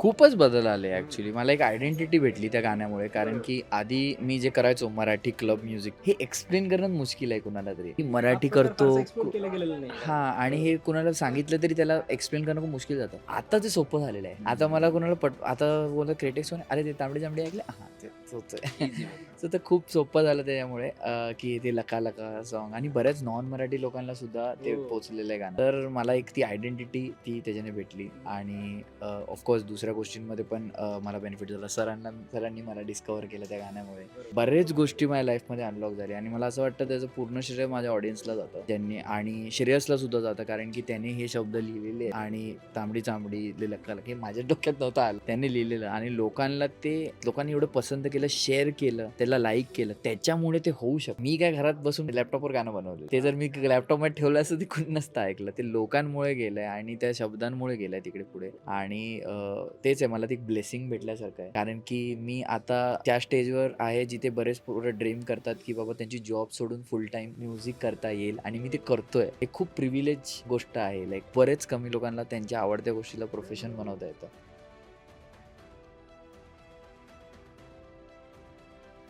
खूपच बदल आले ॲक्च्युली. मला एक आयडेंटिटी भेटली त्या गाण्यामुळे. कारण की आधी मी जे करायचो मराठी क्लब म्युझिक, हे एक्सप्लेन करणं मुश्किल आहे कुणाला तरी. की हा मराठी प्रकार करतो फारसा एक्सप्लोर केला गेलेला नाहीये. हां आणि हे कुणाला सांगितलं तरी त्याला एक्सप्लेन करणं खूप मुश्किल जातं. आता ते सोपं झालेलं आहे. आता मला कुणाला आता बोललं क्रिटिक्स "अरे ते तांबडी-जांभडी ऐकलं?" हां, ते तोच आहे. इझी वे. सो ते खूप सोपं झालं त्याच्यामुळे की ते लका लका सॉन्ग आणि बऱ्याच नॉन मराठी लोकांना सुद्धा ते हो. पोहोचलेलं आहे गाणं. तर मला एक ती आयडेंटिटी ती त्याच्याने भेटली आणि ऑफकोर्स दुसऱ्या गोष्टींमध्ये पण मला बेनिफिट झाला. सरांनी मला डिस्कव्हर केलं त्या गाण्यामुळे. बरोबर. बरेच गोष्टी माझ्या लाईफमध्ये अनलॉक झाल्या आणि मला असं वाटतं त्याचं पूर्ण श्रेय माझ्या ऑडियन्सला जातं. त्यांनी आणि श्रेयसला सुद्धा जातं कारण की त्याने हे शब्द लिहिलेले आणि तांबडी-चांबडी ले लक्का लक्का हे माझ्या डोक्यात नव्हतं आलं. त्यांनी लिहिलेलं आणि लोकांनी एवढं पसंत केलं, शेअर केलं, त्याला लाईक केलं. त्याच्यामुळे ते होऊ शकतं. मी काय घरात बसून लॅपटॉपवर गाणं बनवलं. ते जर मी लॅपटॉपमध्ये ठेवलं असतं ते कोणी नसतं ऐकलं. ते लोकांमुळे गेलंय आणि त्या शब्दांमुळे गेलंय तिकडे पुढे आणि तेच आहे मला ती ब्लेसिंग भेटल्यासारखं आहे. कारण की मी आता त्या स्टेजवर आहे जिथे बरेच पोरं ड्रीम करतात की बाबा त्यांची जॉब सोडून फुल टाईम म्युझिक करता येईल आणि मी ते करतोय. हे खूप प्रिव्हिलेज गोष्ट आहे. लाईक बरेच कमी लोकांना त्यांच्या आवडत्या गोष्टीला प्रोफेशन बनवता येतं.